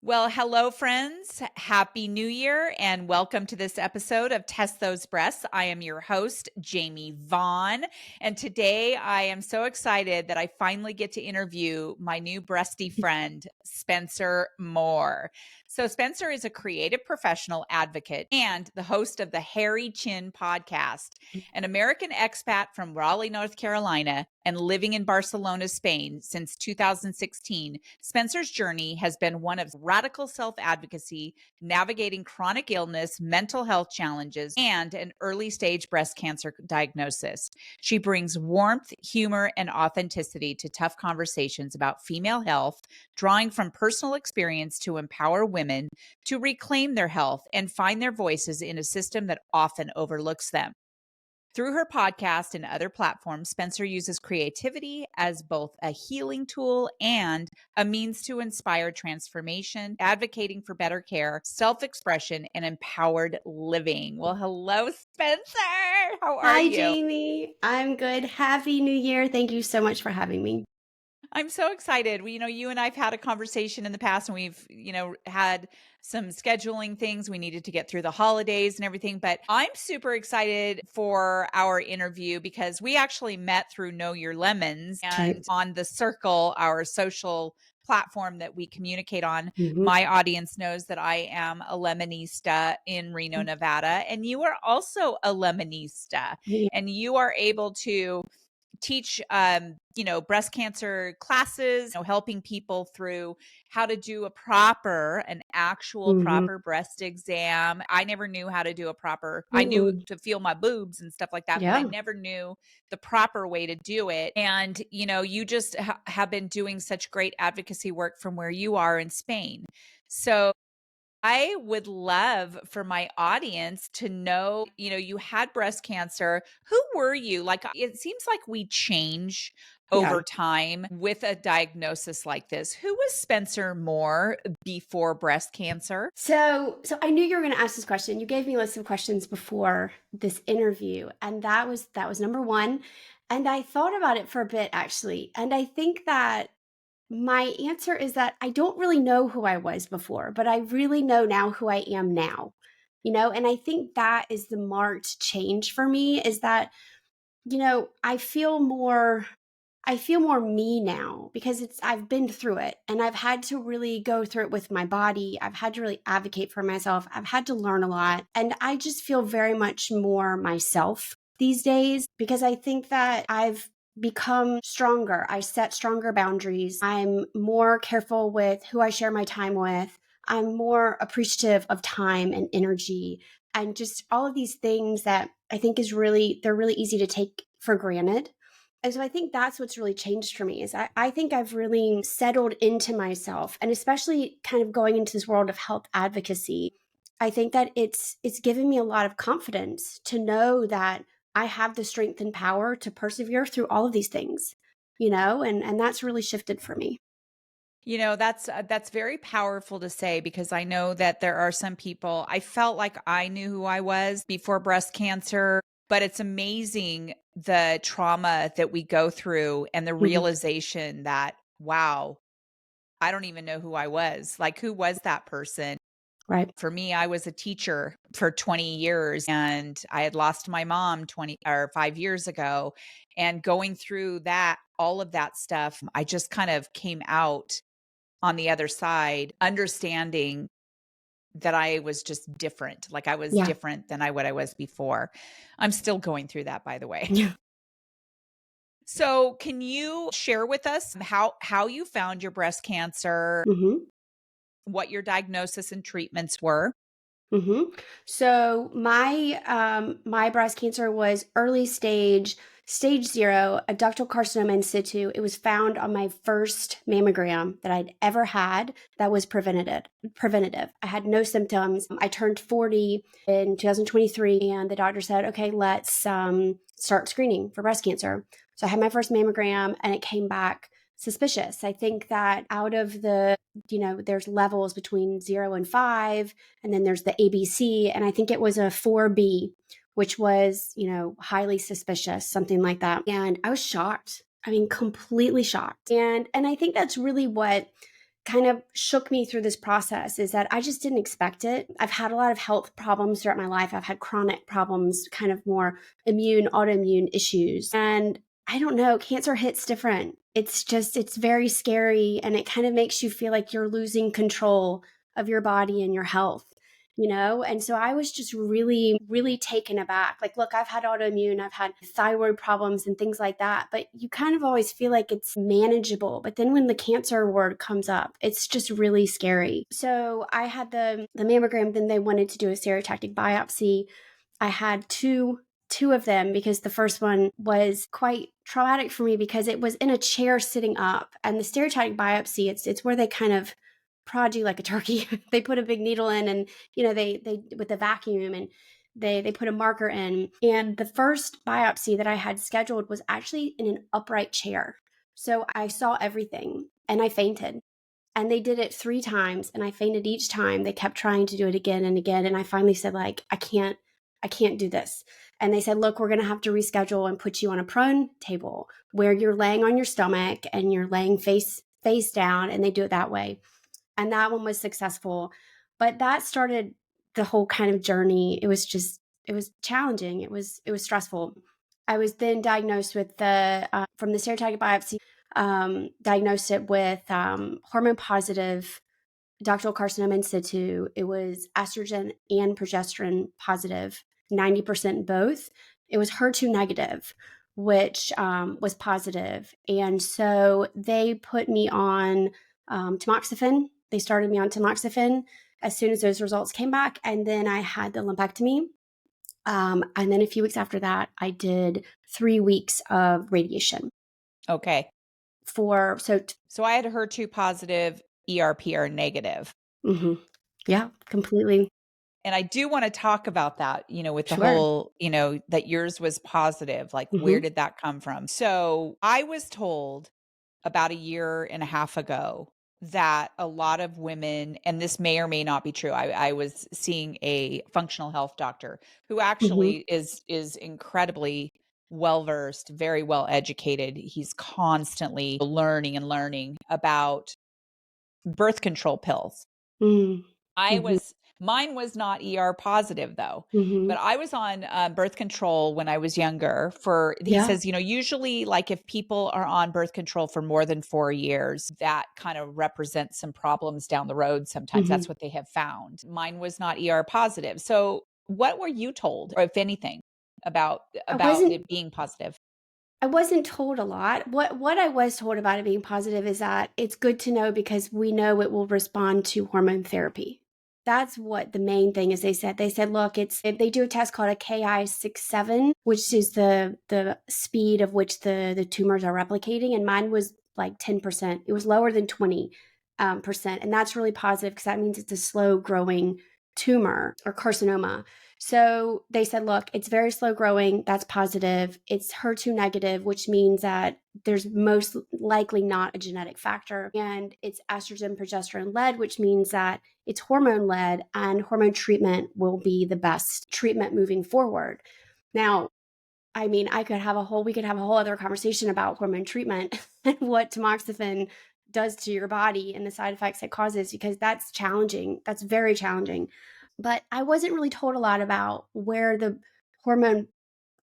Well, hello, friends. Happy New Year, and welcome to this episode of Test Those Breasts. I am your host, Jamie Vaughn, and today I am so excited that I finally get to interview my new breasty friend, Spencer Moore. So, Spencer is a creative professional advocate and the host of the Hairy Chin podcast, an American expat from Raleigh, North Carolina, and living in Barcelona, Spain since 2016. Spencer's journey has been one of radical self-advocacy, navigating chronic illness, mental health challenges, and an early-stage breast cancer diagnosis. She brings warmth, humor, and authenticity to tough conversations about female health, drawing from personal experience to empower women to reclaim their health and find their voices in a system that often overlooks them. Through her podcast and other platforms, Spencer uses creativity as both a healing tool and a means to inspire transformation, advocating for better care, self-expression, and empowered living. Well, hello, Spencer. How are Hi, you? Jamie. I'm good. Happy New Year. Thank you so much for having me. I'm so excited. You and I've had a conversation in the past, and we've, had some scheduling things. We needed to get through the holidays and everything, but I'm super excited for our interview because we actually met through Know Your Lemons and on the Circle, our social platform that we communicate on. My audience knows that I am a Lemonista in Reno, Nevada, and you are also a Lemonista, and you are able to teach breast cancer classes, helping people through how to do an actual proper breast exam. I never knew how to do I knew to feel my boobs and stuff like that, but I never knew the proper way to do it. And you just have been doing such great advocacy work from where you are in Spain. So I would love for my audience to know, you had breast cancer. Who were you? Like, it seems like we change over time with a diagnosis like this. Who was Spencer Moore before breast cancer? So I knew you were going to ask this question. You gave me a list of questions before this interview, and that was number one. And I thought about it for a bit, actually. And I think that my answer is that I don't really know who I was before, but I really know now who I am now. And I think that is the marked change for me, is that, I feel more me now because I've been through it, and I've had to really go through it with my body. I've had to really advocate for myself. I've had to learn a lot, and I just feel very much more myself these days because I think that I've become stronger. I set stronger boundaries. I'm more careful with who I share my time with. I'm more appreciative of time and energy and just all of these things that I think they're really easy to take for granted. And so I think that's what's really changed for me is I think I've really settled into myself, and especially kind of going into this world of health advocacy. I think that it's given me a lot of confidence to know that I have the strength and power to persevere through all of these things, and that's really shifted for me. That's very powerful to say because I know that there are some people, I felt like I knew who I was before breast cancer, but it's amazing the trauma that we go through and the realization that, wow, I don't even know who I was. Like, who was that person? Right. For me, I was a teacher for 20 years and I had lost my mom 5 years ago. And going through all of that stuff, I just kind of came out on the other side, understanding that I was just different. Like, I was different than what I was before. I'm still going through that, by the way. Yeah. So can you share with us how you found your breast cancer, what your diagnosis and treatments were? So my breast cancer was early stage 0, a ductal carcinoma in situ. It was found on my first mammogram that I'd ever had that was preventative. I had no symptoms. I turned 40 in 2023, and the doctor said, okay, let's start screening for breast cancer. So I had my first mammogram, and it came back suspicious. I think that out of there's levels between 0 and 5, and then there's the ABC, and I think it was a 4B, which was, highly suspicious, something like that. And I was shocked. I mean, completely shocked. And I think that's really what kind of shook me through this process is that I just didn't expect it. I've had a lot of health problems throughout my life. I've had chronic problems, kind of more autoimmune issues. And I don't know, cancer hits different. It's very scary, and it kind of makes you feel like you're losing control of your body and your health. And so I was just really, really taken aback. Like, look, I've had autoimmune, I've had thyroid problems and things like that, but you kind of always feel like it's manageable. But then when the cancer word comes up, it's just really scary. So I had the mammogram, then they wanted to do a stereotactic biopsy. I had two of them because the first one was quite traumatic for me because it was in a chair sitting up. And the stereotactic biopsy, it's where they kind of prod you like a turkey. They put a big needle in, and they with the vacuum, and they put a marker in. And the first biopsy that I had scheduled was actually in an upright chair. So I saw everything and I fainted. And they did it 3 times and I fainted each time. They kept trying to do it again and again. And I finally said, like, I can't do this. And they said, look, we're going to have to reschedule and put you on a prone table where you're laying on your stomach and you're laying face down, and they do it that way. And that one was successful. But that started the whole kind of journey. It was challenging. It was stressful. I was then diagnosed with from the stereotactic biopsy, diagnosed it with hormone positive ductal carcinoma in situ. It was estrogen and progesterone positive, 90% both. It was HER2 negative, which was positive. And so they put me on tamoxifen. They started me on tamoxifen as soon as those results came back. And then I had the lumpectomy. And then a few weeks after that, I did 3 weeks of radiation. Okay. So I had HER2 positive, ERPR negative. Mm-hmm. Yeah, completely. And I do want to talk about that, with the Sure. whole, that yours was positive. Like, where Mm-hmm. did that come from? So I was told about a year and a half ago that a lot of women, and this may or may not be true. I was seeing a functional health doctor who Mm-hmm. actually is incredibly well versed, very well educated. He's constantly learning and learning about birth control pills. Mm-hmm. Mine was not ER positive though, Mm-hmm. but I was on birth control when I was younger he Yeah. says, usually like if people are on birth control for more than 4 years, that kind of represents some problems down the road. Sometimes Mm-hmm. that's what they have found. Mine was not ER positive. So what were you told, or if anything, about I wasn't it being positive? I wasn't told a lot. What I was told about it being positive is that it's good to know because we know it will respond to hormone therapy. That's what the main thing is. They said, look, they do a test called a Ki-67, which is the speed of which the tumors are replicating, and mine was like 10%. It was lower than 20%, and that's really positive because that means it's a slow growing tumor or carcinoma. So they said, look, it's very slow growing. That's positive. It's HER2 negative, which means that there's most likely not a genetic factor. And it's estrogen progesterone led, which means that it's hormone led, and hormone treatment will be the best treatment moving forward. Now, I mean, we could have a whole other conversation about hormone treatment and what tamoxifen does to your body and the side effects it causes, because that's challenging. That's very challenging. But I wasn't really told a lot about where the hormone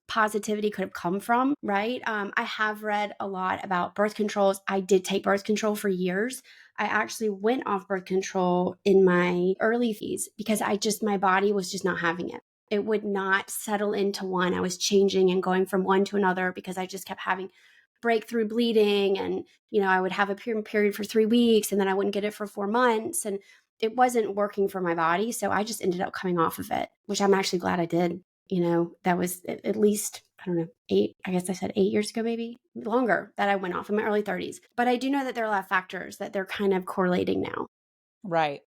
positivity could have come from, right? I have read a lot about birth controls. I did take birth control for years. I actually went off birth control in my early fees because my body was just not having it. It would not settle into one. I was changing and going from one to another because I just kept having breakthrough bleeding, and I would have a period for 3 weeks, and then I wouldn't get it for 4 months, and it wasn't working for my body. So I just ended up coming off of it, which I'm actually glad I did. That was at least, I don't know, I guess I said 8 years ago, maybe longer, that I went off in my early 30s. But I do know that there are a lot of factors that they're kind of correlating now. Right.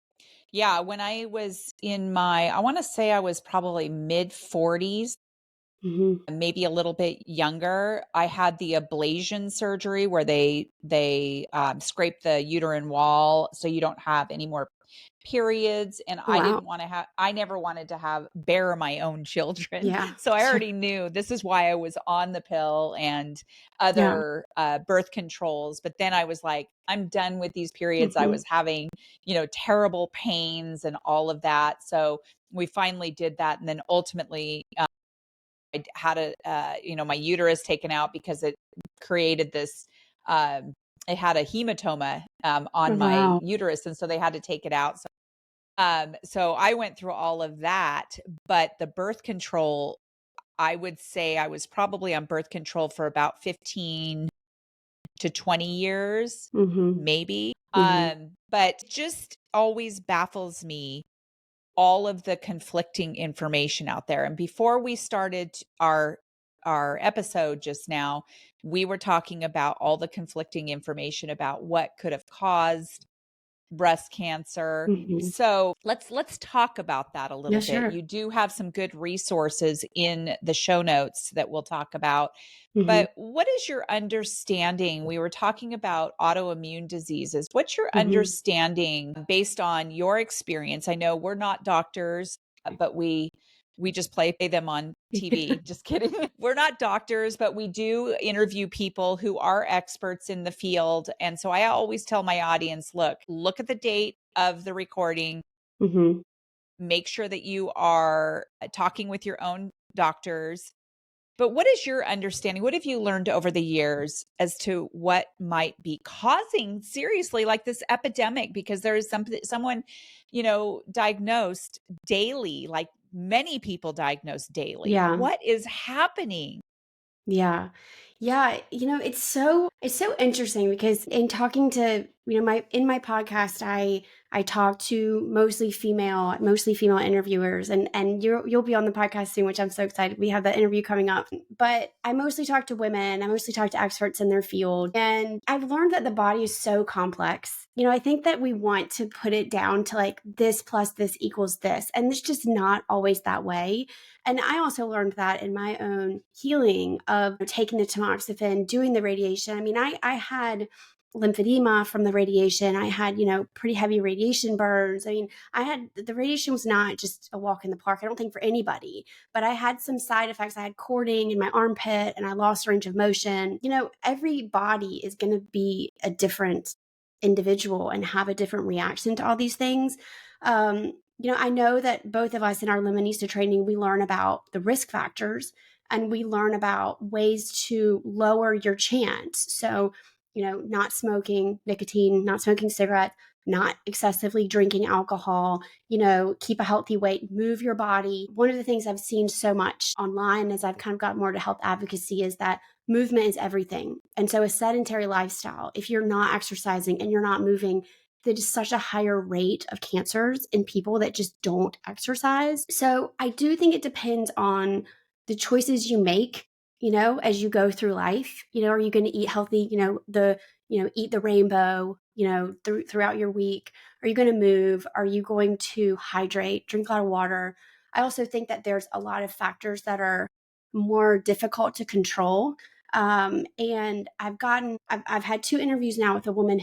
Yeah. When I was I want to say I was probably mid 40s, Mhm. maybe a little bit younger, I had the ablation surgery where they scrape the uterine wall so you don't have any more periods. And Oh, wow. I never wanted to have bear my own children. Yeah. So I Sure. already knew this is why I was on the pill and Yeah. other birth controls. But then I was like, I'm done with these periods. I Mhm. was having, terrible pains and all of that. So we finally did that. And then ultimately, I had my uterus taken out because it created this, it had a hematoma Oh, on my wow. uterus. And so they had to take it out. So I went through all of that, but the birth control, I would say I was probably on birth control for about 15 to 20 years, Mhm. maybe. Mhm. But just always baffles me all of the conflicting information out there. And before we started our episode just now, we were talking about all the conflicting information about what could have caused breast cancer. Mhm. So let's talk about that a Yeah, little bit. sure. You do have some good resources in the show notes that we'll talk about. Mhm. But what is your understanding? We were talking about autoimmune diseases. What's your Mhm. understanding based on your experience? I know we're not doctors, but we just play them on TV. Just kidding. We're not doctors, but we do interview people who are experts in the field. And so I always tell my audience, look at the date of the recording, Mhm. make sure that you are talking with your own doctors. But what is your understanding? What have you learned over the years as to what might be causing seriously like this epidemic? Because there is someone, diagnosed daily, like many people diagnosed daily. Yeah. What is happening? Yeah. Yeah, it's so interesting because in talking to, my podcast I talk to mostly female interviewers, and you'll be on the podcast soon, which I'm so excited. We have that interview coming up. But I mostly talk to women, I mostly talk to experts in their field, and I've learned that the body is so complex. I think that we want to put it down to like this plus this equals this, and it's just not always that way. And I also learned that in my own healing of taking the tamoxifen, doing the radiation. I mean, I had lymphedema from the radiation. I had, pretty heavy radiation burns. I mean, the radiation was not just a walk in the park, I don't think, for anybody, but I had some side effects. I had cording in my armpit and I lost range of motion. Every body is going to be a different individual and have a different reaction to all these things. I know that both of us in our Lemonista training, we learn about the risk factors and we learn about ways to lower your chance. So, not smoking nicotine, not smoking cigarettes, not excessively drinking alcohol, keep a healthy weight, move your body. One of the things I've seen so much online as I've kind of got more to health advocacy is that movement is everything. And so a sedentary lifestyle, if you're not exercising and you're not moving, there's just such a higher rate of cancers in people that just don't exercise. So I do think it depends on the choices you make, as you go through life. Are you going to eat healthy, eat the rainbow, throughout your week? Are you going to move? Are you going to hydrate, drink a lot of water? I also think that there's a lot of factors that are more difficult to control. And I've had two interviews now with a woman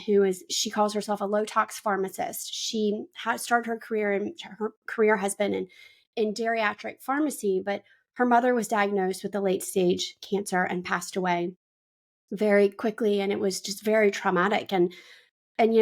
she calls herself a low tox pharmacist. She had started her career, and her career has been in geriatric pharmacy, but her mother was diagnosed with a late stage cancer and passed away very quickly. And it was just very traumatic. And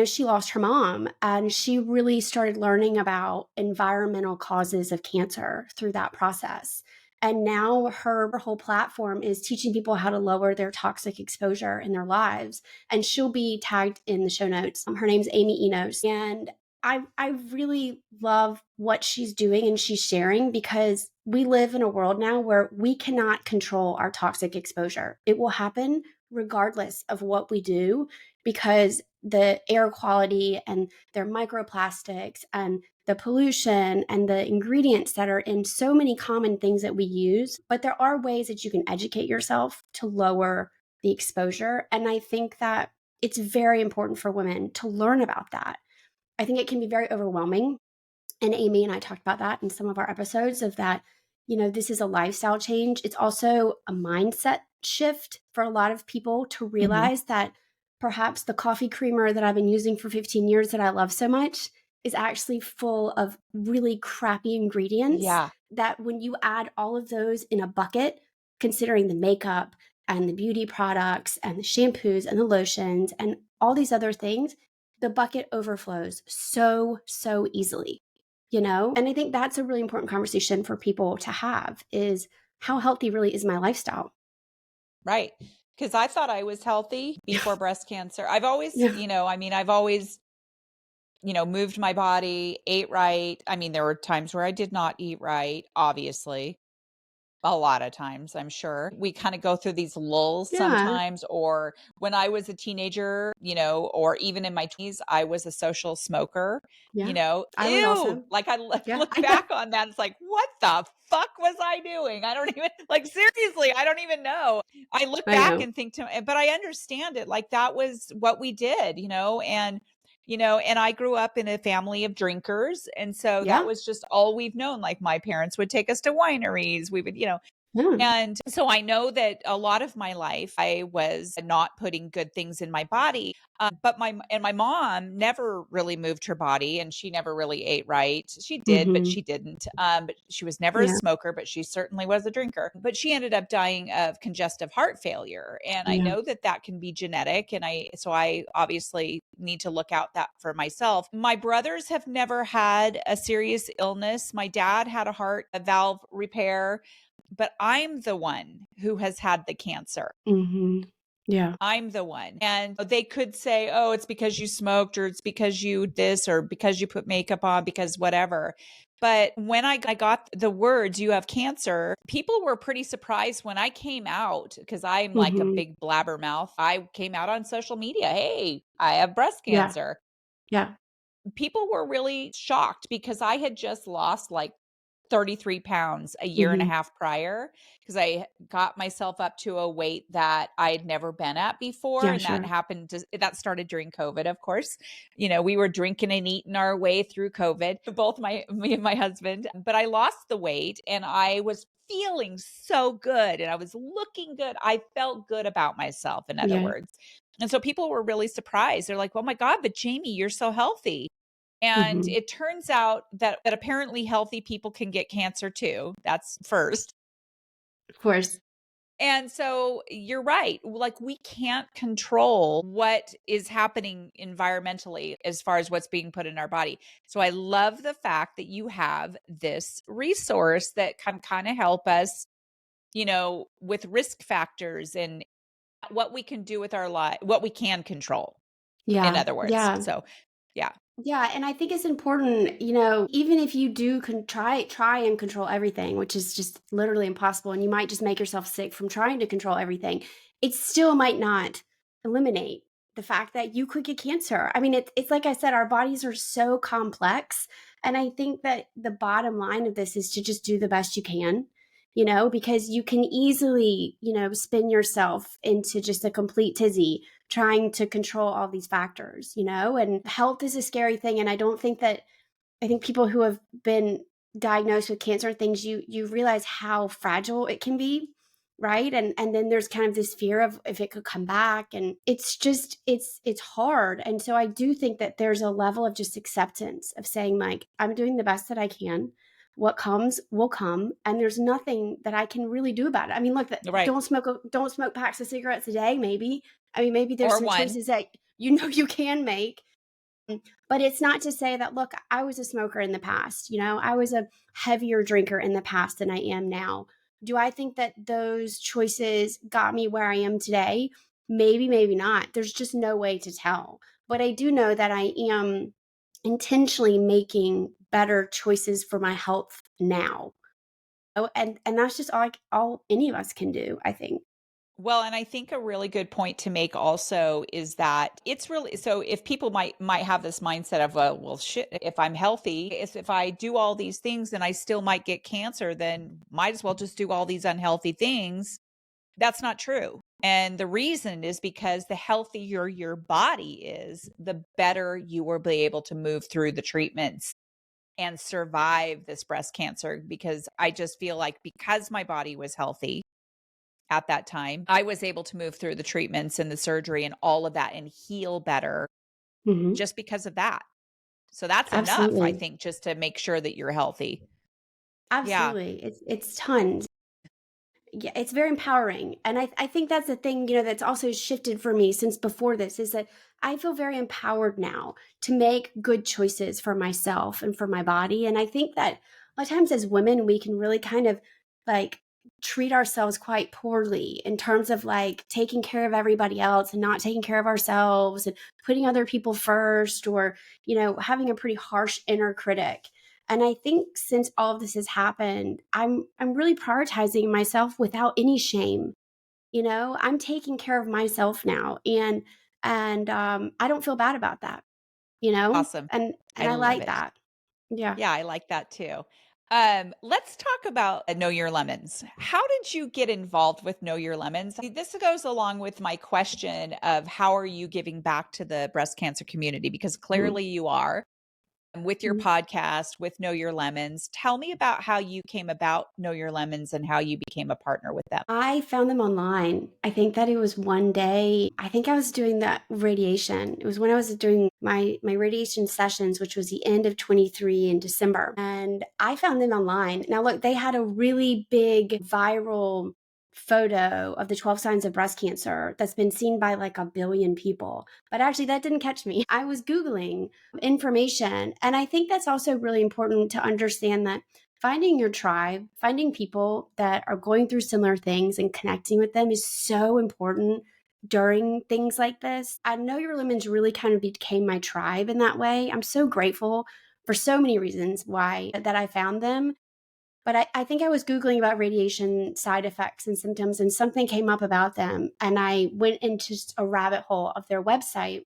she lost her mom, and she really started learning about environmental causes of cancer through that process. And now her whole platform is teaching people how to lower their toxic exposure in their lives. And she'll be tagged in the show notes. Her name's Amy Enos. And I really love what she's doing and she's sharing, because we live in a world now where we cannot control our toxic exposure. It will happen regardless of what we do, because the air quality and their microplastics and the pollution and the ingredients that are in so many common things that we use. But there are ways that you can educate yourself to lower the exposure. And I think that it's very important for women to learn about that. I think it can be very overwhelming. And Amy and I talked about that in some of our episodes, of that this is a lifestyle change. It's also a mindset shift for a lot of people to Mhm. realize that perhaps the coffee creamer that I've been using for 15 years that I love so much is actually full of really crappy ingredients Yeah. that when you add all of those in a bucket, considering the makeup and the beauty products and the shampoos and the lotions and all these other things, the bucket overflows so easily. And I think that's a really important conversation for people to have is how healthy really is my lifestyle? Right. Because I thought I was healthy Yeah. before breast cancer. I've always, Yeah. I've always, moved my body, ate right. I mean, there were times where I did not eat right, obviously. A lot of times, I'm sure. We kinda go through these lulls Yeah. sometimes, or when I was a teenager, or even in my 20s, I was a social smoker, Yeah. I was Ew! also. Like, I Yeah. look back on that, it's like, "What the fuck was I doing?" I don't even like, seriously, I don't even know. I look I back know. and think but I understand it, like, that was what we did, and I grew up in a family of drinkers, and so that Yeah. was just all we've known, like, my parents would take us to wineries, we would, Yeah. and so I know that a lot of my life, I was not putting good things in my body. But my mom never really moved her body, and she never really ate right. She did, but Mhm. she didn't. But she was never a Yeah. smoker, but she certainly was a drinker. But she ended up dying of congestive heart failure, and I Yeah. know that that can be genetic. And I obviously need to look out that for myself. My brothers have never had a serious illness. My dad had a valve repair, but I'm the one who has had the cancer. Mhm. Yeah. I'm the one. And they could say, oh, it's because you smoked, or it's because you this, or because you put makeup on, because whatever. But when I got the words, you have cancer, people were pretty surprised when I came out because I'm like a Mhm. big blabbermouth. I came out on social media. Hey, I have breast Yeah. cancer. Yeah. People were really shocked because I had just lost like 33 pounds a year and a Mhm. half prior because I got myself up to a weight that I'd never been at before. Yeah, And sure. that started during COVID, of course. We were drinking and eating our way through COVID, me and my husband. But I lost the weight and I was feeling so good and I was looking good. I felt good about myself, in other Yeah. words. And so people were really surprised. They're like, oh my God, but Jamie, you're so healthy. And Mhm. it turns out that apparently healthy people can get cancer too. That's first. Of course. And so you're right. Like, we can't control what is happening environmentally as far as what's being put in our body. So I love the fact that you have this resource that can kind of help us, with risk factors and what we can do with our life, what we can control, in Yeah. other words. Yeah. So, yeah. Yeah, and I think it's important, even if you do try and control everything, which is just literally impossible, and you might just make yourself sick from trying to control everything, it still might not eliminate the fact that you could get cancer. I mean, it's like I said, our bodies are so complex, and I think that the bottom line of this is to just do the best you can, because you can easily, spin yourself into just a complete tizzy trying to control all these factors, and health is a scary thing. And I think people who have been diagnosed with cancer and things, you realize how fragile it can be, right? And then there's kind of this fear of if it could come back. And it's just it's hard. And so I do think that there's a level of just acceptance of saying, like, I'm doing the best that I can. What comes will come, and there's nothing that I can really do about it. I mean, look, Right. don't smoke packs of cigarettes a day, maybe. I mean, maybe there's Or some one. choices that you can make. But it's not to say that, look, I was a smoker in the past. I was a heavier drinker in the past than I am now. Do I think that those choices got me where I am today? Maybe, maybe not. There's just no way to tell. But I do know that I am intentionally making better choices for my health now. Oh, and that's just all any of us can do, I think. Well, and I think a really good point to make also is that it's really, so if people might have this mindset of, well, shit, if I'm healthy, if I do all these things and I still might get cancer, then might as well just do all these unhealthy things. That's not true. And the reason is because the healthier your body is, the better you will be able to move through the treatments and survive this breast cancer, because I just feel like because my body was healthy at that time, I was able to move through the treatments and the surgery and all of that and heal better Mhm. just because of that. So that's enough, I Absolutely. think, just to make sure that you're healthy. Yeah, Absolutely. It's tons. Yeah, it's very empowering. And I think that's the thing, that's also shifted for me since before this is that I feel very empowered now to make good choices for myself and for my body. And I think that a lot of times as women, we can really kind of like treat ourselves quite poorly in terms of like taking care of everybody else and not taking care of ourselves and putting other people first, or, having a pretty harsh inner critic. And I think since all of this has happened, I'm really prioritizing myself without any shame. I'm taking care of myself now, and I don't feel bad about that. awesome. And I I love like it. that. Yeah. Yeah, I like that too. Let's talk about Know Your Lemons. How did you get involved with Know Your Lemons? This goes along with my question of how are you giving back to the breast cancer community? Because Mhm. clearly you are. With your Mhm. podcast, with Know Your Lemons. Tell me about how you came about Know Your Lemons and how you became a partner with them. I found them online. I think that it was one day. I think I was doing that radiation. It was when I was doing my radiation sessions, which was the end of 23 in December. And I found them online. Now look, they had a really big viral photo of the 12 signs of breast cancer that's been seen by like a billion people. But actually that didn't catch me. I was Googling information, and I think that's also really important to understand that finding your tribe, finding people that are going through similar things and connecting with them is so important during things like this. I know Your Lemons really kind of became my tribe in that way. I'm so grateful for so many reasons why that I found them. But I think I was Googling about radiation side effects and symptoms, and something came up about them. And I went into just a rabbit hole of their website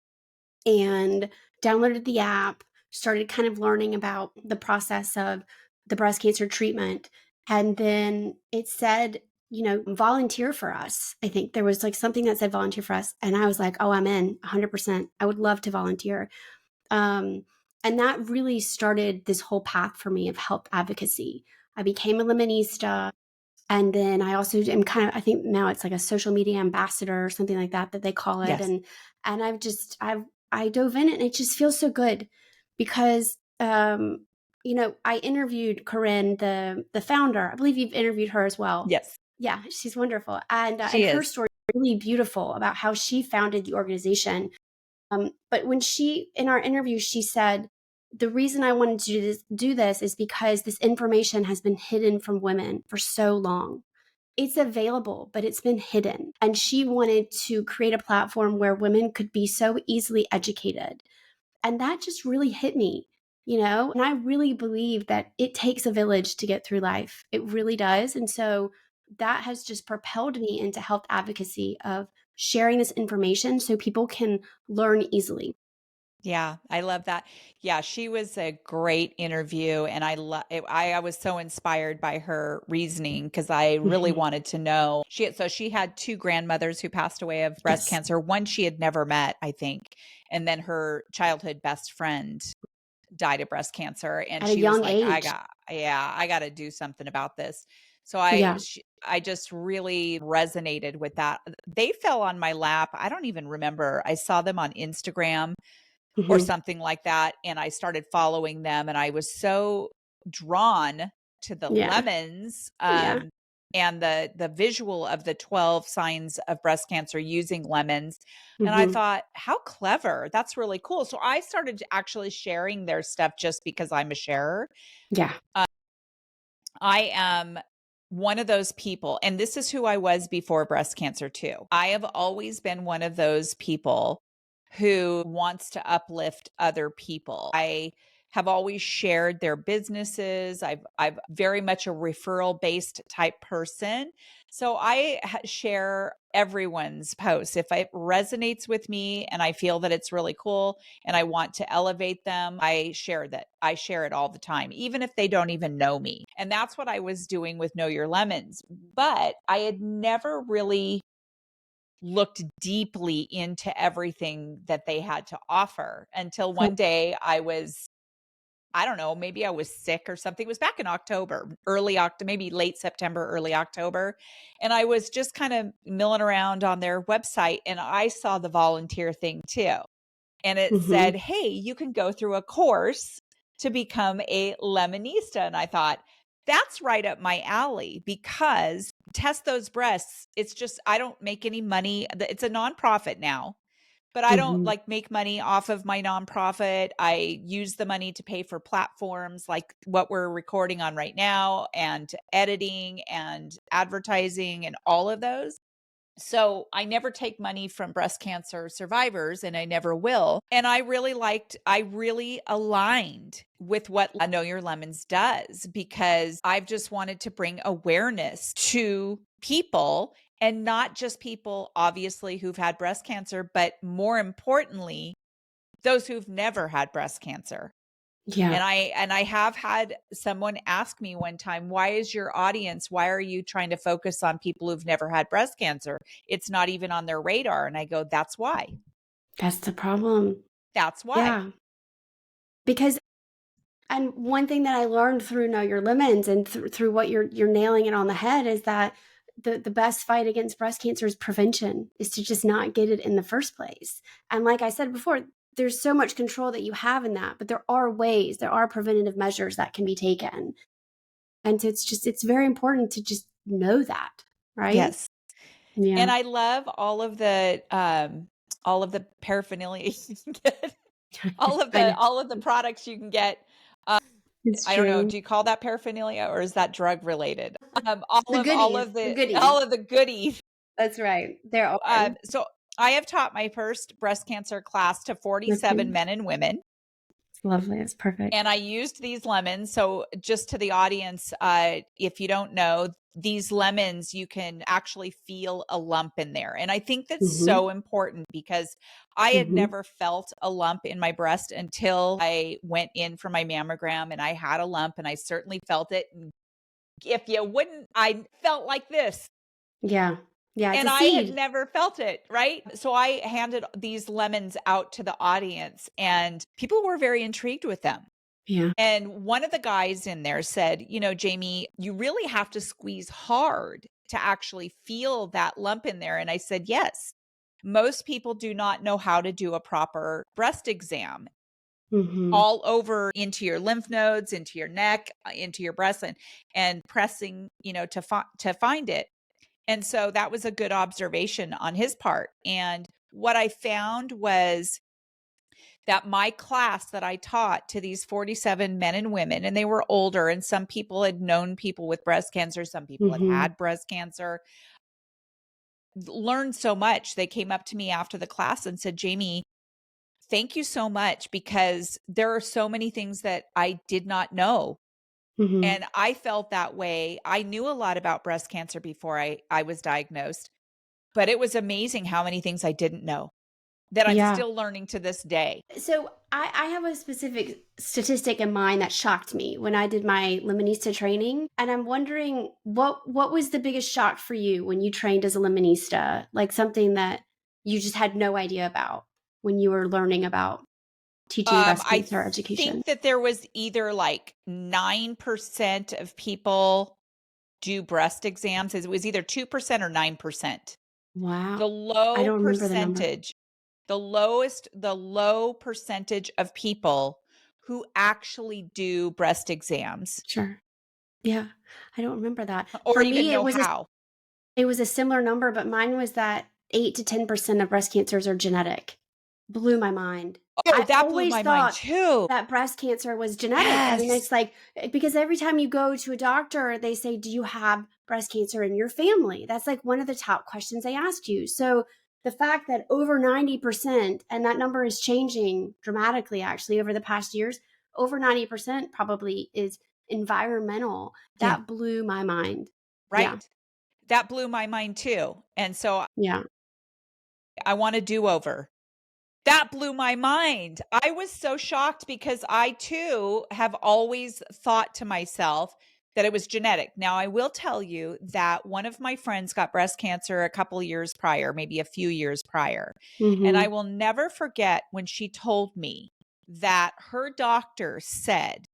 and downloaded the app, started kind of learning about the process of the breast cancer treatment. And then it said, volunteer for us. I think there was like something that said volunteer for us. And I was like, oh, I'm in 100%. I would love to volunteer. Um, and that really started this whole path for me of health advocacy. I became a Lemonista. And then I also am kind of, I think now it's like a social media ambassador or something like that they call it. Yes. And I dove in it, and it just feels so good because, I interviewed Corinne, the founder. I believe you've interviewed her as well. Yes, Yeah, she's wonderful. And she her is. story is really beautiful about how she founded the organization. But when in our interview, she said, the reason I wanted to do this is because this information has been hidden from women for so long. It's available, but it's been hidden. And she wanted to create a platform where women could be so easily educated. And that just really hit me. And I really believe that it takes a village to get through life. It really does. And so that has just propelled me into health advocacy of sharing this information so people can learn easily. Yeah, I love that. Yeah, she was a great interview, and I was so inspired by her reasoning because I really Mhm. wanted to know. She had two grandmothers who passed away of breast Yes. cancer. One she had never met, I think, and then her childhood best friend died of breast cancer, and At a she was young like, age. I got to do something about this." So Yeah. I just really resonated with that. They fell on my lap. I don't even remember. I saw them on Instagram or Hmm. something like that, and I started following them, and I was so drawn to the Yeah. lemons, Yeah. and the visual of the 12 signs of breast cancer using lemons, and I Hmm. thought, "How clever. That's really cool." So I started actually sharing their stuff just because I'm a sharer. Yeah. I am one of those people, and this is who I was before breast cancer too. I have always been one of those people who wants to uplift other people. I have always shared their businesses. I've very much a referral based type person. So share everyone's posts. If it resonates with me and I feel that it's really cool and I want to elevate them, I share that. I share it all the time, even if they don't even know me. And that's what I was doing with Know Your Lemons. But I had never really looked deeply into everything that they had to offer until one day I was I don't know, maybe I was sick or something. It was back in October, early October, maybe late September, early October. And I was just kind of milling around on their website and I saw the volunteer thing too. And it Mm-hmm. said, hey, you can go through a course to become a lemonista. And I thought, that's right up my alley because Test Those Breasts, it's just, I don't make any money. It's a nonprofit now, but I don't Mm-hmm. like make money off of my nonprofit. I use the money to pay for platforms like what we're recording on right now and editing and advertising and all of those. So I never take money from breast cancer survivors and I never will. And I really aligned with what Know Your Lemons does because I've just wanted to bring awareness to people and not just people, obviously, who've had breast cancer, but more importantly, those who've never had breast cancer. Yeah. And I have had someone ask me one time, why are you trying to focus on people who've never had breast cancer? It's not even on their radar. And I go, that's why. That's the problem. That's why. Yeah. Because and one thing that I learned through Know Your Lemons and through what you're nailing it on the head is that the best fight against breast cancer is prevention, is to just not get it in the first place. And like I said before, there's so much control that you have in that, but there are ways, there are preventative measures that can be taken. And it's very important to just know that, right? Yes. Yeah. And I love all of the paraphernalia you can get, I know. all of the products you can get. It's I don't know. true. Do you call that paraphernalia or is that drug related? The goodies, the goodies. All of the goodies. That's right. There are. So I have taught my first breast cancer class to 47 Okay. men and women. It's lovely. It's perfect. And I used these lemons. So, just to the audience, if you don't know, these lemons, you can actually feel a lump in there. And I think that's Mm-hmm. so important because I had Mm-hmm. never felt a lump in my breast until I went in for my mammogram and I had a lump and I certainly felt it. And if you wouldn't, I felt like this. Yeah. Yeah. It's a And I had seed. never felt it, right? So I handed these lemons out to the audience and people were very intrigued with them. Yeah. And one of the guys in there said, Jamie, you really have to squeeze hard to actually feel that lump in there. And I said, yes. Most people do not know how to do a proper breast exam Mm-hmm. all over into your lymph nodes, into your neck, into your breast and pressing, to find it. And so that was a good observation on his part. And what I found was that my class that I taught to these 47 men and women, and they were older, and some people had known people with breast cancer, some people had Mm-hmm. had breast cancer, learned so much. They came up to me after the class and said, Jamie, thank you so much because there are so many things that I did not know. Mm-hmm. And I felt that way. I knew a lot about breast cancer before I was diagnosed, but it was amazing how many things I didn't know that I'm Yeah. still learning to this day. So I have a specific statistic in mind that shocked me when I did my Lemonista training. And I'm wondering what was the biggest shock for you when you trained as a Lemonista? Like something that you just had no idea about when you were learning about teaching breast I cancer education. think that there was either like 9% of people do breast exams. It was either 2% or 9%. Wow. The I low don't remember the number. percentage, the low percentage of people who actually do breast exams Sure. Yeah. I don't remember that. or For even me, know how. it was a similar number, but mine was that 8 to 10% of breast cancers are genetic. Blew my mind. Oh, I that blew always my mind thought too. that breast cancer was genetic. I mean, Yes. it's like because every time you go to a doctor, they say, "Do you have breast cancer in your family?" That's like one of the top questions they ask you. So the fact that over 90%, and that number is changing dramatically actually over the past years, over 90% probably is environmental. Yeah. That blew my mind. Yeah. Right. That blew my mind too. And so Yeah. I want a do-over. That blew my mind. I was so shocked because I too have always thought to myself that it was genetic. Now, I will tell you that one of my friends got breast cancer a couple of years prior, maybe a few years prior. And I Mhm. will never forget when she told me that her doctor said,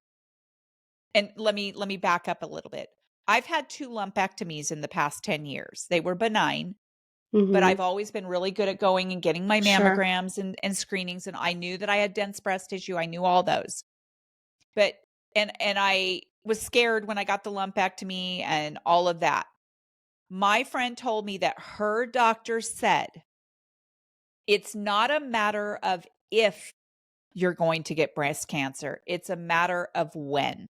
and let me back up a little bit. I've had 2 lumpectomies in the past 10 years. They were benign, but Mhm. I've always been really good at going and getting my Sure. mammograms and screenings, and I knew that I had dense breast tissue. I knew all those. But and I was scared when I got the lumpectomy and all of that. My friend told me that her doctor said, "It's not a matter of if you're going to get breast cancer, it's a matter of when."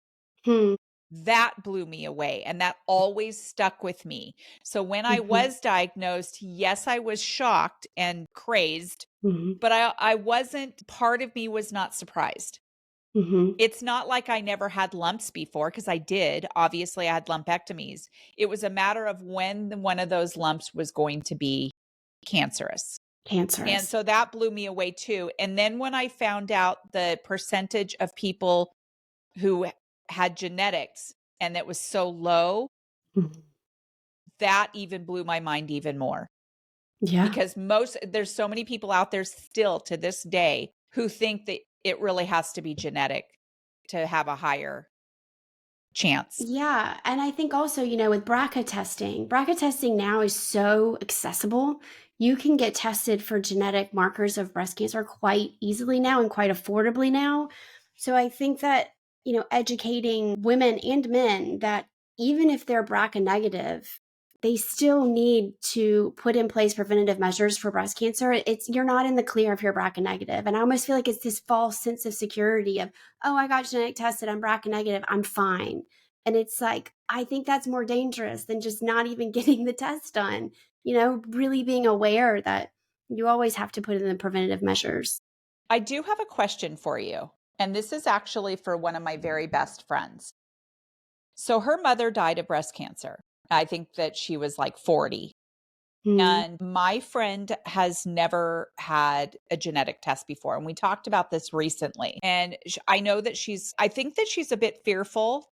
Hmm. That blew me away, and that always stuck with me. So when I Mhm. was diagnosed, yes, I was shocked and crazed, Mhm. but I wasn't, part of me was not surprised. Mhm. It's not like I never had lumps before, because I did. Obviously, I had lumpectomies. It was a matter of when one of those lumps was going to be cancerous. And Cancerous. so that blew me away too. And then when I found out the percentage of people who had genetics and that was so low, Mhm. that even blew my mind even more, Yeah. because there's so many people out there still to this day who think that it really has to be genetic to have a higher chance. Yeah, and I think also, with BRCA testing now is so accessible. You can get tested for genetic markers of breast cancer quite easily now and quite affordably now. So I think that, educating women and men that even if they're BRCA negative, they still need to put in place preventative measures for breast cancer. You're not in the clear if you're BRCA negative. And I almost feel like it's this false sense of security of, oh, I got genetic tested, I'm BRCA negative, I'm fine. And it's like, I think that's more dangerous than just not even getting the test done, really being aware that you always have to put in the preventative measures. I do have a question for you. And this is actually for one of my very best friends. So her mother died of breast cancer. I think that she was like 40. Mm, And my friend has never had a genetic test before. And we talked about this recently. And I know that I think that she's a bit fearful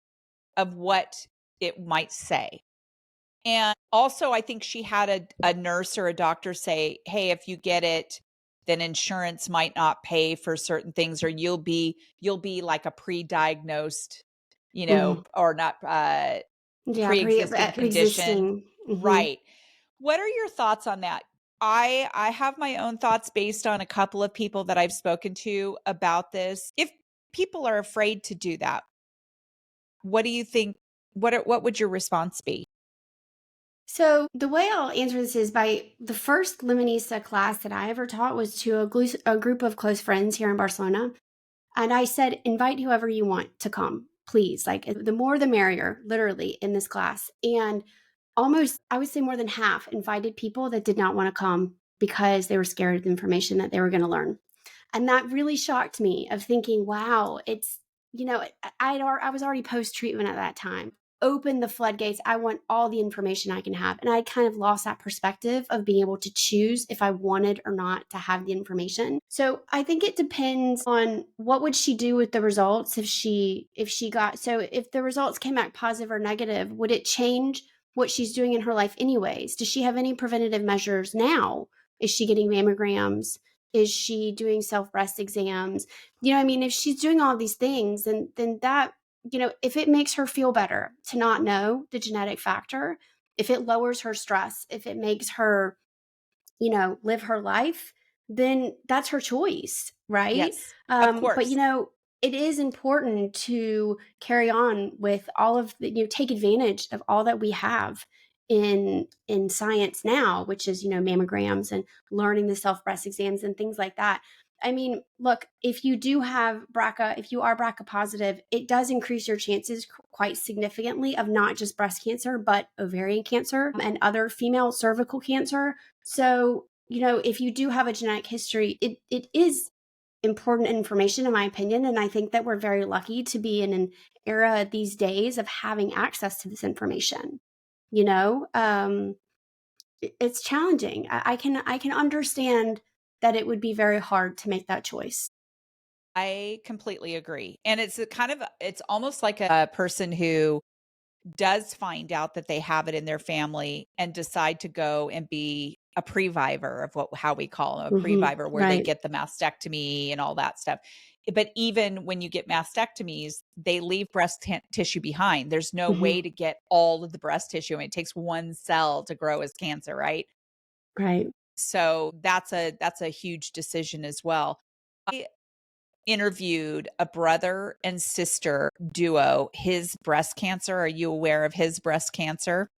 of what it might say. And also, I think she had a nurse or a doctor say, hey, if you get it, then insurance might not pay for certain things, or you'll be like a pre-diagnosed, mm. or not Yeah, pre-existing condition. existing. Right. What are your thoughts on that? I have my own thoughts based on a couple of people that I've spoken to about this. If people are afraid to do that, what do you think? What would your response be? So the way I'll answer this is by the first Lemonista class that I ever taught was to a group of close friends here in Barcelona. And I said, invite whoever you want to come, please. Like the more the merrier, literally, in this class. And almost, I would say more than half invited people that did not want to come because they were scared of the information that they were going to learn. And that really shocked me of thinking, wow, it's, I was already post treatment at that time. Open the floodgates. I want all the information I can have. And I kind of lost that perspective of being able to choose if I wanted or not to have the information. So I think it depends on what would she do with the results if the results came back positive or negative, would it change what she's doing in her life anyways? Does she have any preventative measures now? Is she getting mammograms? Is she doing self breast exams? I mean, if she's doing all these things, then that, if it makes her feel better to not know the genetic factor, if it lowers her stress, if it makes her, live her life, then that's her choice, right? Yes, of But course. it is important to carry on with all of the, take advantage of all that we have in science now, which is, mammograms and learning the self breast exams and things like that. I mean, look, if you do have BRCA, if you are BRCA positive, it does increase your chances quite significantly of not just breast cancer, but ovarian cancer and other female cervical cancer. So, if you do have a genetic history, it is important information, in my opinion. And I think that we're very lucky to be in an era these days of having access to this information. It's challenging. I can understand that it would be very hard to make that choice. I completely agree. And it's almost like a person who does find out that they have it in their family and decide to go and be a previvor of how we call them, a previvor, where they Right. get the mastectomy and all that stuff. But even when you get mastectomies, they leave breast tissue behind. There's no Mhm. way to get all of the breast tissue. I mean, it takes one cell to grow as cancer, right? Right. So that's a huge decision as well. I interviewed a brother and sister duo, his breast cancer. Are you aware of his breast cancer?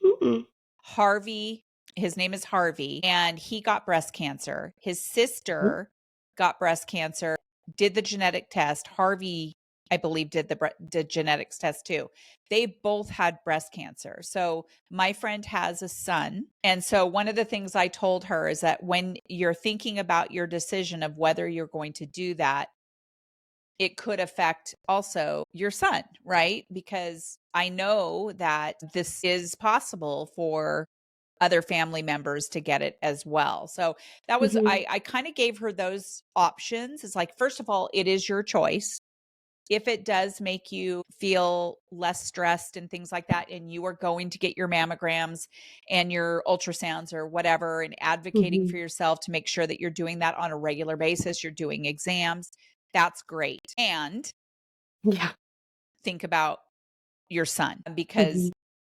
Mm-mm. Harvey, his name is Harvey, and he got breast cancer. His Mm. sister got breast cancer, did the genetic test. Harvey, I believe, did the genetics test too. They both had breast cancer. So my friend has a son. And so one of the things I told her is that when you're thinking about your decision of whether you're going to do that, it could affect also your son, right? Because I know that this is possible for other family members to get it as well. So that was, Mhm. I kind of gave her those options. It's like, first of all, it is your choice. If it does make you feel less stressed and things like that, and you are going to get your mammograms and your ultrasounds or whatever, and advocating Mhm. for yourself to make sure that you're doing that on a regular basis, you're doing exams, that's great. And Yeah. think about your son because Mhm.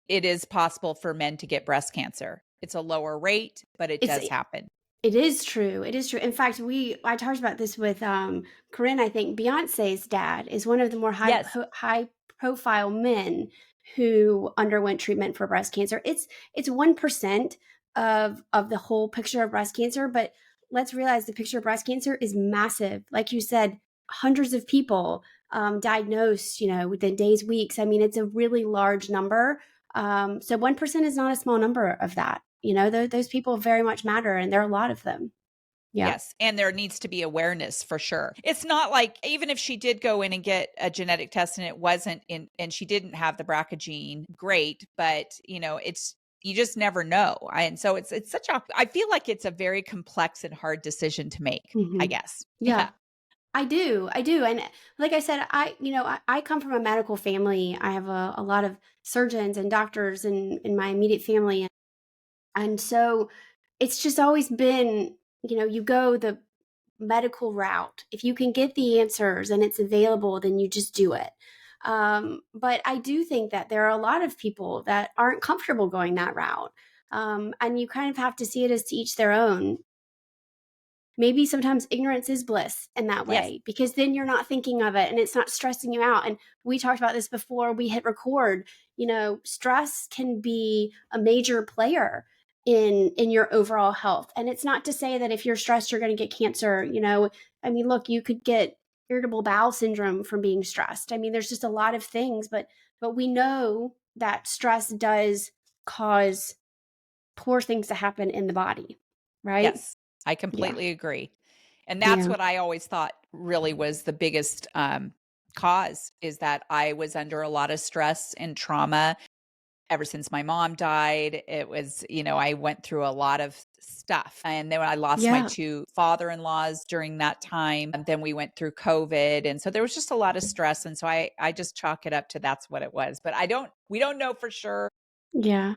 it is possible for men to get breast cancer. It's a lower rate, but it It's does happen. It is true. It is true. In fact, I talked about this with Corinne. I think Beyonce's dad is one of the more Yes. high profile men who underwent treatment for breast cancer. It's 1% of the whole picture of breast cancer, but let's realize the picture of breast cancer is massive. Like you said, hundreds of people diagnosed, within days, weeks. I mean, it's a really large number. So 1% is not a small number of that. Those people very much matter, and there are a lot of them. Yeah. Yes, and there needs to be awareness for sure. It's not like even if she did go in and get a genetic test and it wasn't in and she didn't have the BRCA gene, great, but it's you just never know. And so it's such a I feel like it's a very complex and hard decision to make, I Hmm. guess. Yeah, Yeah. I do, and like I said, I come from a medical family. I have a lot of surgeons and doctors in my immediate family, and so it's just always been, you go the medical route. If you can get the answers and it's available, then you just do it. But I do think that there are a lot of people that aren't comfortable going that route. And you kind of have to see it as to each their own. Maybe sometimes ignorance is bliss in that Yes. way, because then you're not thinking of it and it's not stressing you out. And we talked about this before we hit record. Stress can be a major player in your overall health. And it's not to say that if you're stressed you're going to get cancer. I mean, look, you could get irritable bowel syndrome from being stressed. I mean, there's just a lot of things, but we know that stress does cause poor things to happen in the body, right? Yes. I Yeah. completely agree. And that's Yeah. what I always thought really was the biggest cause is that I was under a lot of stress and trauma ever since my mom died. It was, I went through a lot of stuff. And then when I lost my Yeah. two father-in-laws during that time, and then we went through COVID. And so there was just a lot of stress. And so I just chalk it up to that's what it was. But we don't know for sure. Yeah.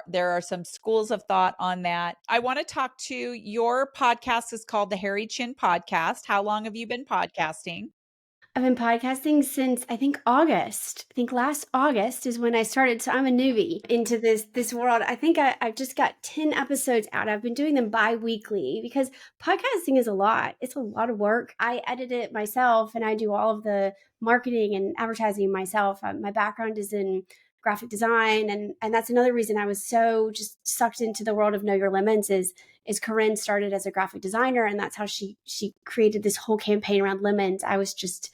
There are some schools of thought on that. I want to talk to your podcast is called the Harry Chin Podcast. How long have you been podcasting? I've been podcasting since I think August. I think last August is when I started. So I'm a newbie into this world. I think I've just got 10 episodes out. I've been doing them bi-weekly because podcasting is a lot. It's a lot of work. I edit it myself and I do all of the marketing and advertising myself. My background is in graphic design, and that's another reason I was so just sucked into the world of Know Your Lemons is Corinne started as a graphic designer, and that's how she created this whole campaign around lemons. I was just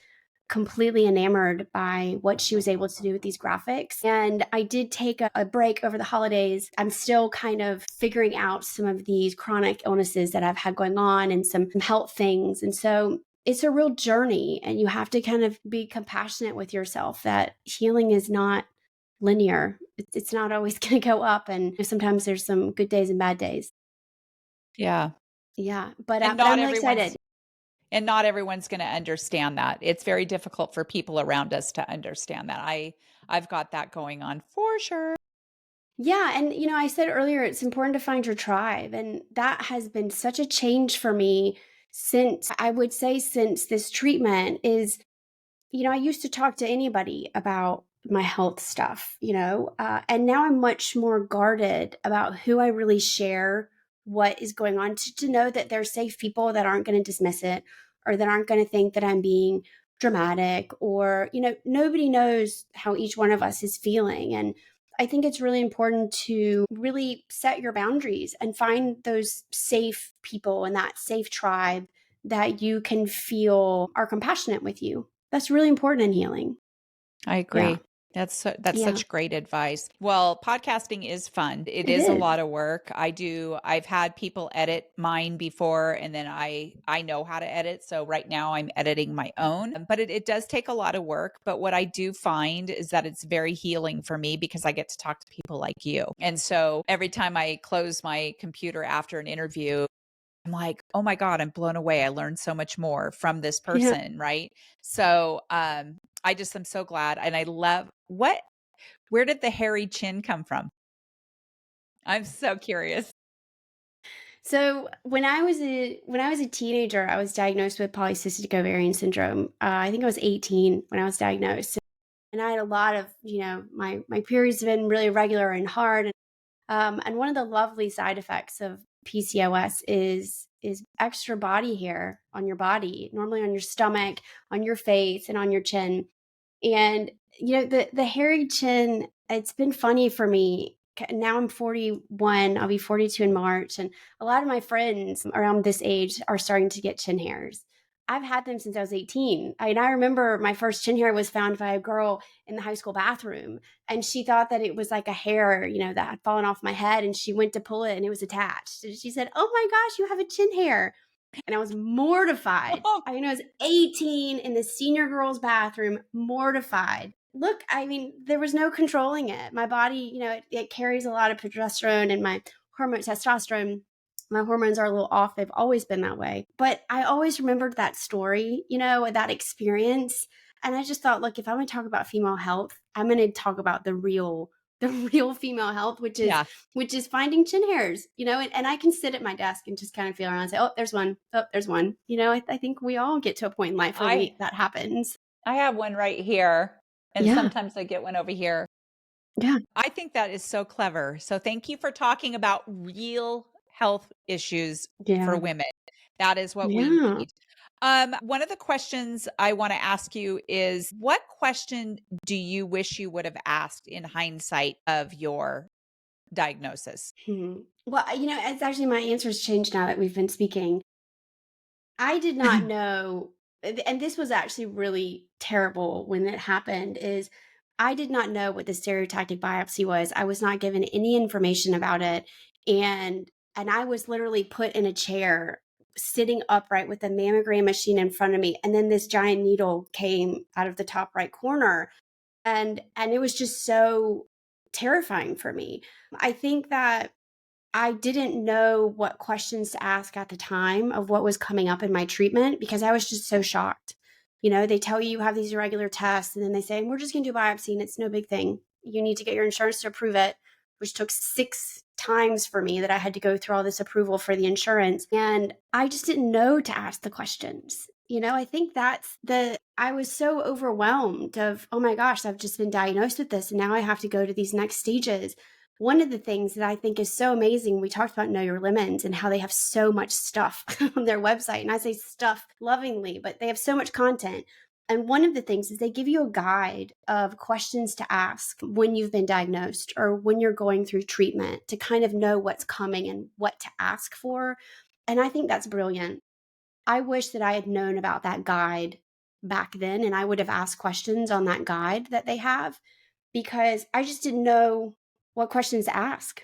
completely enamored by what she was able to do with these graphics. And I did take a break over the holidays. I'm still kind of figuring out some of these chronic illnesses that I've had going on and some health things. And so it's a real journey, and you have to kind of be compassionate with yourself that healing is not linear. It's not always going to go up. And sometimes there's some good days and bad days. Yeah. Yeah. But, And but I'm not really excited. everyone's and not everyone's going to understand that. It's very difficult for people around us to understand that. I've got that going on for sure. Yeah, and I said earlier it's important to find your tribe, and that has been such a change for me since this treatment is, I used to talk to anybody about my health stuff, and now I'm much more guarded about who I really share what is going on, to know that they're safe people that aren't going to dismiss it, or that aren't going to think that I'm being dramatic, or, nobody knows how each one of us is feeling. And I think it's really important to really set your boundaries and find those safe people and that safe tribe that you can feel are compassionate with you. That's really important in healing. I Yeah. agree. That's Yeah. such great advice. Well, podcasting is fun. It It is a is. lot of work. I've had people edit mine before, and then I know how to edit. So right now I'm editing my own. But it does take a lot of work. But what I do find is that it's very healing for me because I get to talk to people like you. And so every time I close my computer after an interview, I'm like, "Oh my god, I'm blown away. I learned so much more from this Yeah. person," right? So, I just am so glad, and I love where did the hairy chin come from? I'm so curious. So when I was a teenager, I was diagnosed with polycystic ovarian syndrome. I think I was 18 when I was diagnosed, and I had a lot of, my periods have been really irregular and hard. And one of the lovely side effects of PCOS is extra body hair on your body, normally on your stomach, on your face, and on your chin. And the hairy chin, it's been funny for me. Now I'm 41, I'll be 42 in March, and a lot of my friends around this age are starting to get chin hairs. I've had them since I was 18. I remember my first chin hair was found by a girl in the high school bathroom, and she thought that it was like a hair, that had fallen off my head, and she went to pull it and it was attached. And she said, "Oh my gosh, you have a chin hair." And I was mortified. Oh, I was 18 in the senior girls' bathroom, mortified. Look, there was no controlling it. My body, it carries a lot of progesterone, and my hormone, testosterone. My hormones are a little off. They've always been that way. But I always remembered that story, that experience. And I just thought, look, if I'm going to talk about female health, I'm going to talk about the real female health, yeah. which is finding chin hairs, and I can sit at my desk and just kind of feel around and say, oh, there's one. Oh, there's one. I think we all get to a point in life where I that happens. I have one right here, and Yeah. sometimes I get one over here. Yeah. I think that is so clever. So thank you for talking about real health issues for Yeah. women. That is what we Yeah. need. One of the questions I want to ask you is what question do you wish you would have asked in hindsight of your diagnosis? Well, it's actually, my answer's changed now that we've been speaking. I did not know, and this was actually really terrible when it happened, is I did not know what the stereotactic biopsy was. I was not given any information about it. And I was literally put in a chair sitting upright with a mammogram machine in front of me. And then this giant needle came out of the top right corner. And it was just so terrifying for me. I think that I didn't know what questions to ask at the time of what was coming up in my treatment, because I was just so shocked. They tell you have these irregular tests, and then they say, we're just going to do a biopsy and it's no big thing. You need to get your insurance to approve it, which took 6 times for me that I had to go through all this approval for the insurance. And I just didn't know to ask the questions. I think I was so overwhelmed of, oh my gosh, I've just been diagnosed with this, and now I have to go to these next stages. One of the things that I think is so amazing, we talked about Know Your Lemons and how they have so much stuff on their website. And I say stuff lovingly, but they have so much content. And one of the things is they give you a guide of questions to ask when you've been diagnosed or when you're going through treatment, to kind of know what's coming and what to ask for. And I think that's brilliant. I wish that I had known about that guide back then, and I would have asked questions on that guide that they have, because I just didn't know what questions to ask.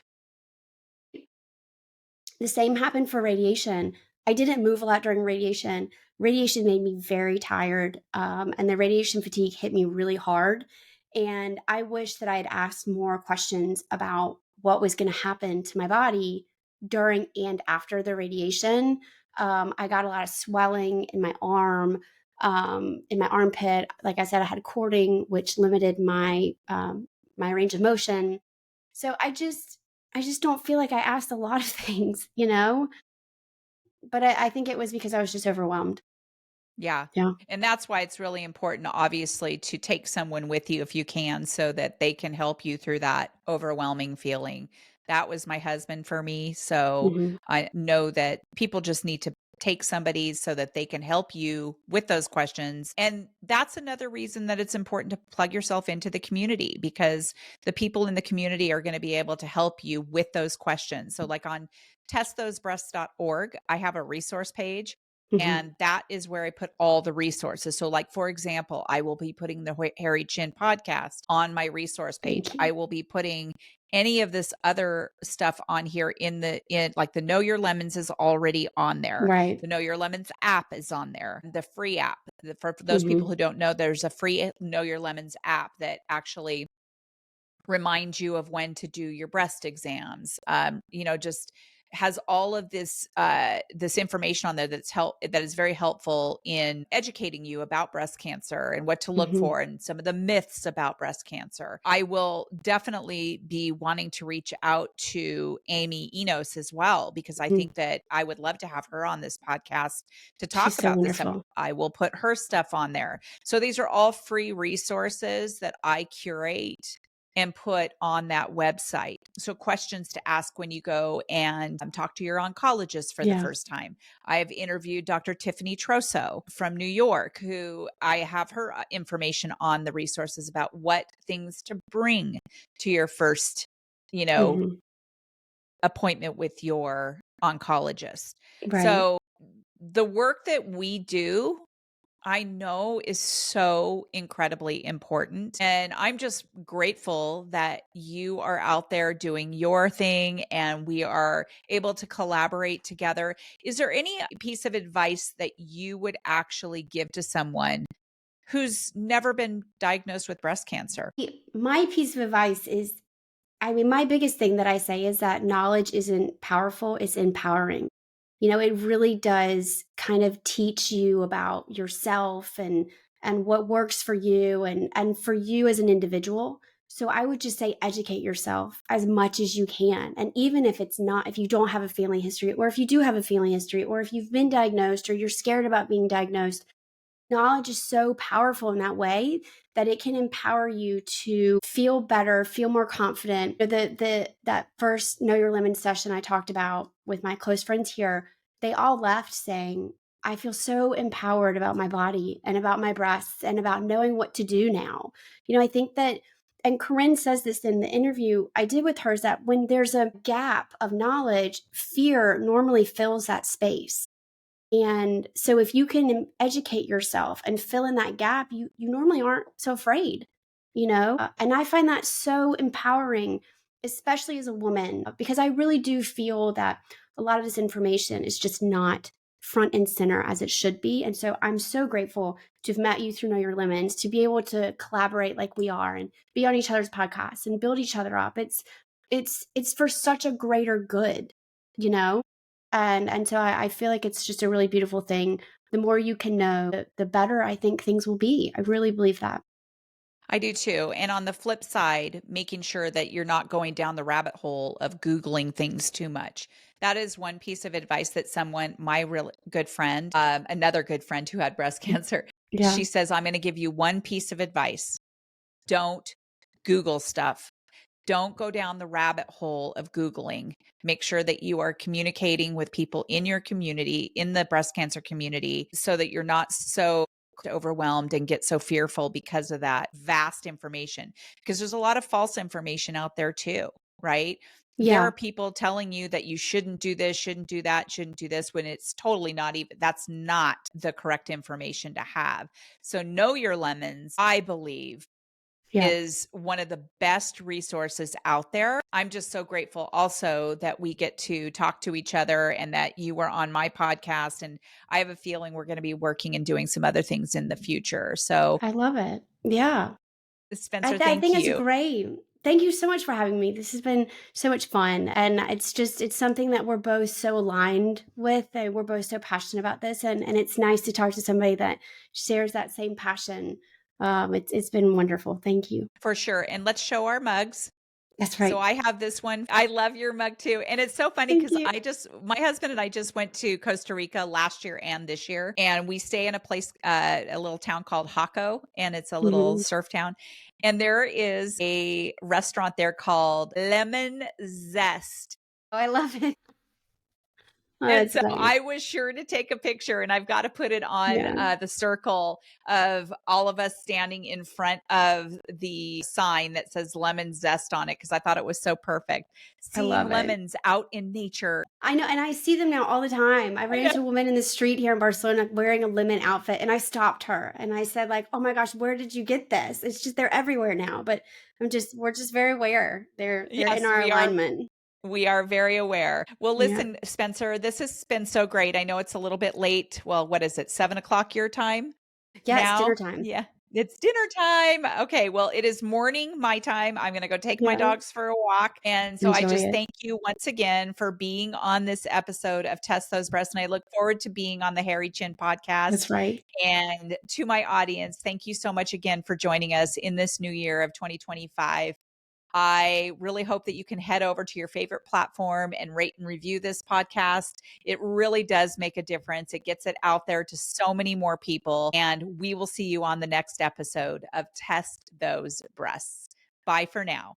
The same happened for radiation. I didn't move a lot during radiation. Radiation made me very tired, and the radiation fatigue hit me really hard. And I wish that I had asked more questions about what was going to happen to my body during and after the radiation. I got a lot of swelling in my armpit. Like I said, I had cording, which limited my range of motion. So I just don't feel like I asked a lot of things. But I think it was because I was just overwhelmed. Yeah. Yeah. And that's why it's really important, obviously, to take someone with you if you can so that they can help you through that overwhelming feeling. That was my husband for me. So Hmm. I know that people just need to take somebody so that they can help you with those questions. And that's another reason that it's important to plug yourself into the community because the people in the community are going to be able to help you with those questions. So, like on testtosebreasts.org, I have a resource page. Hmm. And that is where I put all the resources. So, like, for example, I will be putting the Harry Chin podcast on my resource page. Thank you. I will be putting any of this other stuff on here in like the Know Your Lemons is already on there. Right. The Know Your Lemons app is on there. The free app. For those people Hmm. who don't know, there's a free Know Your Lemons app that actually remind you of when to do your breast exams. Just has all of this information on there that is very helpful in educating you about breast cancer and what to look Hmm. for and some of the myths about breast cancer. I will definitely be wanting to reach out to Amy Enos as well because I Hmm. think that I would love to have her on this podcast to She's talk so about this stuff. wonderful. I will put her stuff on there. So these are all free resources that I curate and put on that website. So, questions to ask when you go and talk to your oncologist for the Yeah. first time. I've interviewed Dr. Tiffany Troso from New York, who I have her information on the resources about what things to bring to your first, you know, Hmm. appointment with your oncologist. Right. So, the work that we do I know is so incredibly important. And I'm just grateful that you are out there doing your thing and we are able to collaborate together. Is there any piece of advice that you would actually give to someone who's never been diagnosed with breast cancer? My piece of advice is, I mean, my biggest thing that I say is that knowledge isn't powerful, it's empowering. It really does kind of teach you about yourself and what works for you and for you as an individual. So I would just say educate yourself as much as you can. And even if it's not, if you don't have a family history, or if you do have a family history, or if you've been diagnosed or you're scared about being diagnosed, knowledge is so powerful in that way that it can empower you to feel better, feel more confident. That first Know Your Lemon session I talked about with my close friends here, they all left saying, I feel so empowered about my body and about my breasts and about knowing what to do now. I think that, and Corinne says this in the interview I did with her, is that when there's a gap of knowledge, fear normally fills that space. And so if you can educate yourself and fill in that gap, you normally aren't so afraid. And I find that so empowering, especially as a woman, because I really do feel that a lot of this information is just not front and center as it should be. And so I'm so grateful to have met you through Know Your Lemons, to be able to collaborate like we are and be on each other's podcasts and build each other up. It's for such a greater good, you know? And so I feel like it's just a really beautiful thing. The more you can know, the better I think things will be. I really believe that. I do too. And on the flip side, making sure that you're not going down the rabbit hole of Googling things too much. That is one piece of advice that someone, my real good friend, another good friend who had breast cancer, Yeah. she says, I'm going to give you one piece of advice. Don't Google stuff. Don't go down the rabbit hole of Googling. Make sure that you are communicating with people in your community, in the breast cancer community, so that you're not so overwhelmed and get so fearful because of that vast information. Because there's a lot of false information out there too, right? There are Yeah. people telling you that you shouldn't do this, shouldn't do that, shouldn't do this when it's totally not even, that's not the correct information to have. So know your lemons, I believe, Yeah. is one of the best resources out there. I'm just so grateful also that we get to talk to each other and that you were on my podcast. And I have a feeling we're going to be working and doing some other things in the future. So, I love it. Yeah. Spencer, I thank think it's you. great. Thank you so much for having me. This has been so much fun. And it's something that we're both so aligned with. And we're both so passionate about this. And it's nice to talk to somebody that shares that same passion. It's been wonderful. Thank you. For sure. And let's show our mugs. That's So right. I have this one. I love your mug too. And it's so funny Thank because you. my husband and I just went to Costa Rica last year and this year. And we stay in a place, a little town called Jaco, and it's a little Mhm. surf town. And there is a restaurant there called Lemon Zest. Oh, I love it. Oh, And that's so nice. I was sure to take a picture, and I've got to put it on Yeah, the circle of all of us standing in front of the sign that says lemon zest on it because I thought it was so perfect. I Seeing love it. lemons out in nature. I know, and I see them now all the time. I I ran know. into a woman in the street here in Barcelona wearing a lemon outfit, and I stopped her and I said, like, "Oh my gosh, where did you get this?" It's just they're everywhere now, but we're just very aware. They're in Yes, our we are. alignment. We are very aware. Well, Yeah. listen, Spencer, this has been so great. I know it's a little bit late. Well, what is it? 7 o'clock your time? Yeah, it's dinner Now? time. Yeah. It's dinner time. Okay, well, it is morning my time. I'm gonna go take my Yeah. dogs for a walk, and so I Enjoy just it. thank you once again for being on this episode of Test Those Breasts, and I look forward to being on the Harry Chin podcast. That's right. And to my audience, thank you so much again for joining us in this new year of 2025. I really hope that you can head over to your favorite platform and rate and review this podcast. It really does make a difference. It gets it out there to so many more people. And we will see you on the next episode of Test Those Breasts. Bye for now.